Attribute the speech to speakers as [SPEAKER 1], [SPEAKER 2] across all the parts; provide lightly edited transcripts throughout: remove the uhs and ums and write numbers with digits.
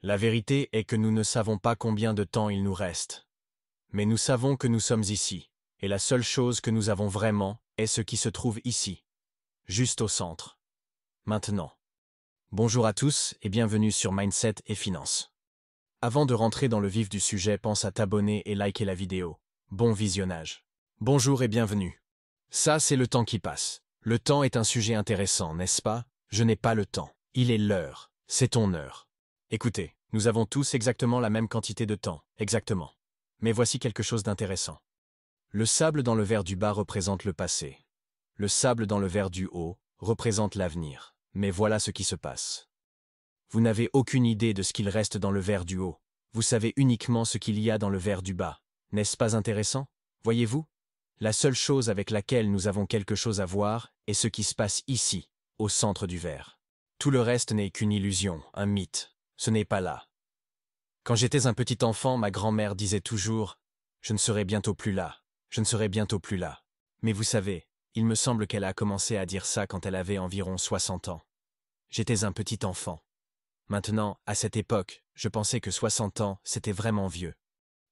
[SPEAKER 1] La vérité est que nous ne savons pas combien de temps il nous reste. Mais nous savons que nous sommes ici, et la seule chose que nous avons vraiment est ce qui se trouve ici, juste au centre. Maintenant. Bonjour à tous et bienvenue sur Mindset et Finance. Avant de rentrer dans le vif du sujet, pense à t'abonner et liker la vidéo. Bon visionnage. Bonjour et bienvenue. Ça, c'est le temps qui passe. Le temps est un sujet intéressant, n'est-ce pas? Je n'ai pas le temps. Il est l'heure. C'est ton heure. Écoutez, nous avons tous exactement la même quantité de temps, exactement. Mais voici quelque chose d'intéressant. Le sable dans le verre du bas représente le passé. Le sable dans le verre du haut représente l'avenir. Mais voilà ce qui se passe. Vous n'avez aucune idée de ce qu'il reste dans le verre du haut. Vous savez uniquement ce qu'il y a dans le verre du bas. N'est-ce pas intéressant? Voyez-vous? La seule chose avec laquelle nous avons quelque chose à voir est ce qui se passe ici, au centre du verre. Tout le reste n'est qu'une illusion, un mythe. Ce n'est pas là. Quand j'étais un petit enfant, ma grand-mère disait toujours « Je ne serai bientôt plus là, je ne serai bientôt plus là ». Mais vous savez, il me semble qu'elle a commencé à dire ça quand elle avait environ 60 ans. J'étais un petit enfant. Maintenant, à cette époque, je pensais que 60 ans, c'était vraiment vieux.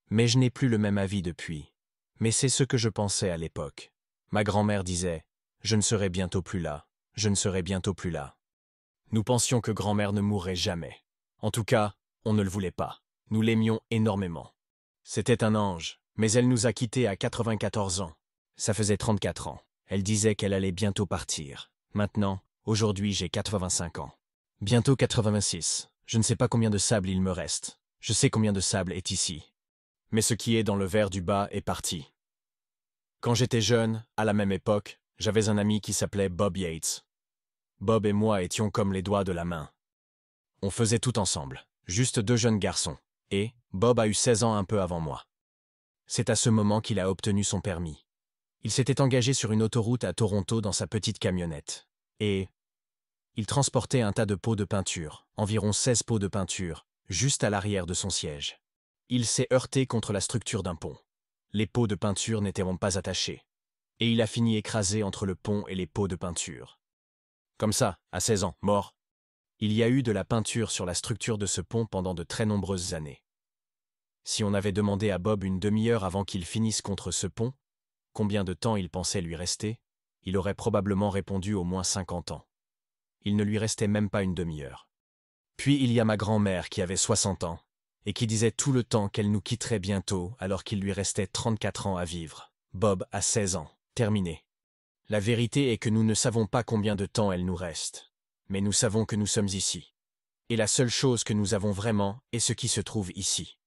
[SPEAKER 1] Mais je n'ai plus le même avis depuis. Mais c'est ce que je pensais à l'époque. Ma grand-mère disait « Je ne serai bientôt plus là, je ne serai bientôt plus là ». Nous pensions que grand-mère ne mourrait jamais. En tout cas, on ne le voulait pas. Nous l'aimions énormément. C'était un ange, mais elle nous a quittés à 94 ans. Ça faisait 34 ans. Elle disait qu'elle allait bientôt partir. Maintenant, aujourd'hui, j'ai 85 ans. Bientôt 86. Je ne sais pas combien de sable il me reste. Je sais combien de sable est ici. Mais ce qui est dans le verre du bas est parti. Quand j'étais jeune, à la même époque, j'avais un ami qui s'appelait Bob Yates. Bob et moi étions comme les doigts de la main. On faisait tout ensemble, juste deux jeunes garçons, et Bob a eu 16 ans un peu avant moi. C'est à ce moment qu'il a obtenu son permis. Il s'était engagé sur une autoroute à Toronto dans sa petite camionnette. Et il transportait un tas de pots de peinture, environ 16 pots de peinture, juste à l'arrière de son siège. Il s'est heurté contre la structure d'un pont. Les pots de peinture n'étaient pas attachés. Et il a fini écrasé entre le pont et les pots de peinture. Comme ça, à 16 ans, mort. Il y a eu de la peinture sur la structure de ce pont pendant de très nombreuses années. Si on avait demandé à Bob une demi-heure avant qu'il finisse contre ce pont, combien de temps il pensait lui rester, il aurait probablement répondu au moins 50 ans. Il ne lui restait même pas une demi-heure. Puis il y a ma grand-mère qui avait 60 ans, et qui disait tout le temps qu'elle nous quitterait bientôt alors qu'il lui restait 34 ans à vivre. Bob a 16 ans. Terminé. La vérité est que nous ne savons pas combien de temps elle nous reste, mais nous savons que nous sommes ici. Et la seule chose que nous avons vraiment est ce qui se trouve ici.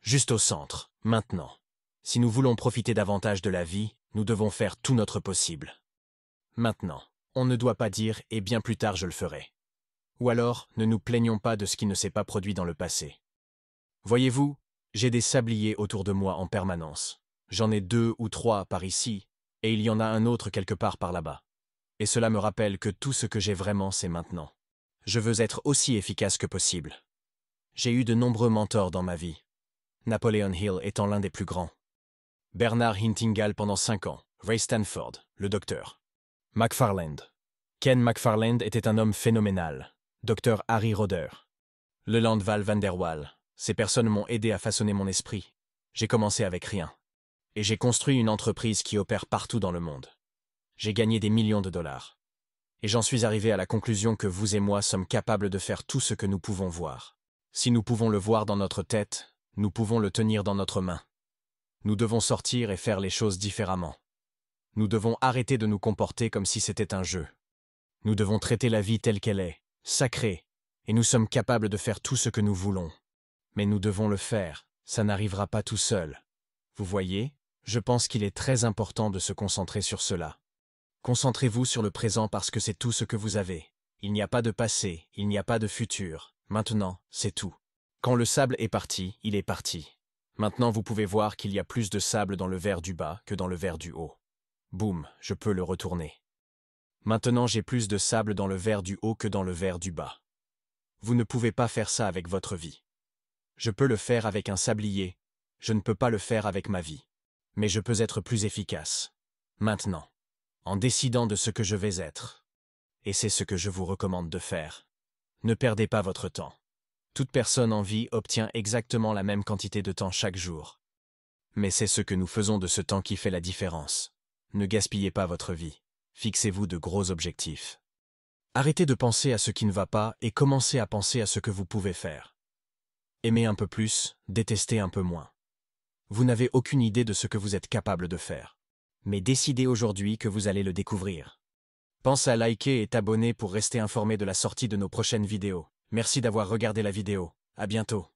[SPEAKER 1] Juste au centre, maintenant. Si nous voulons profiter davantage de la vie, nous devons faire tout notre possible. Maintenant, on ne doit pas dire « et bien plus tard je le ferai ». Ou alors, ne nous plaignons pas de ce qui ne s'est pas produit dans le passé. Voyez-vous, j'ai des sabliers autour de moi en permanence. J'en ai 2 ou 3 par ici, et il y en a un autre quelque part par là-bas. Et cela me rappelle que tout ce que j'ai vraiment, c'est maintenant. Je veux être aussi efficace que possible. J'ai eu de nombreux mentors dans ma vie. Napoleon Hill étant l'un des plus grands. Bernard Hintingal pendant 5 ans. Ray Stanford, le docteur. McFarland. Ken McFarland était un homme phénoménal. Dr Harry Roder. Leland Val van der Waal. Ces personnes m'ont aidé à façonner mon esprit. J'ai commencé avec rien. Et j'ai construit une entreprise qui opère partout dans le monde. J'ai gagné des millions de dollars. Et j'en suis arrivé à la conclusion que vous et moi sommes capables de faire tout ce que nous pouvons voir. Si nous pouvons le voir dans notre tête, nous pouvons le tenir dans notre main. Nous devons sortir et faire les choses différemment. Nous devons arrêter de nous comporter comme si c'était un jeu. Nous devons traiter la vie telle qu'elle est, sacrée, et nous sommes capables de faire tout ce que nous voulons. Mais nous devons le faire, ça n'arrivera pas tout seul. Vous voyez, je pense qu'il est très important de se concentrer sur cela. Concentrez-vous sur le présent parce que c'est tout ce que vous avez. Il n'y a pas de passé, il n'y a pas de futur. Maintenant, c'est tout. Quand le sable est parti, il est parti. Maintenant, vous pouvez voir qu'il y a plus de sable dans le verre du bas que dans le verre du haut. Boum, je peux le retourner. Maintenant, j'ai plus de sable dans le verre du haut que dans le verre du bas. Vous ne pouvez pas faire ça avec votre vie. Je peux le faire avec un sablier, je ne peux pas le faire avec ma vie. Mais je peux être plus efficace. Maintenant. En décidant de ce que je vais être. Et c'est ce que je vous recommande de faire. Ne perdez pas votre temps. Toute personne en vie obtient exactement la même quantité de temps chaque jour. Mais c'est ce que nous faisons de ce temps qui fait la différence. Ne gaspillez pas votre vie. Fixez-vous de gros objectifs. Arrêtez de penser à ce qui ne va pas et commencez à penser à ce que vous pouvez faire. Aimez un peu plus, détestez un peu moins. Vous n'avez aucune idée de ce que vous êtes capable de faire. Mais décidez aujourd'hui que vous allez le découvrir. Pensez à liker et t'abonner pour rester informé de la sortie de nos prochaines vidéos. Merci d'avoir regardé la vidéo. À bientôt.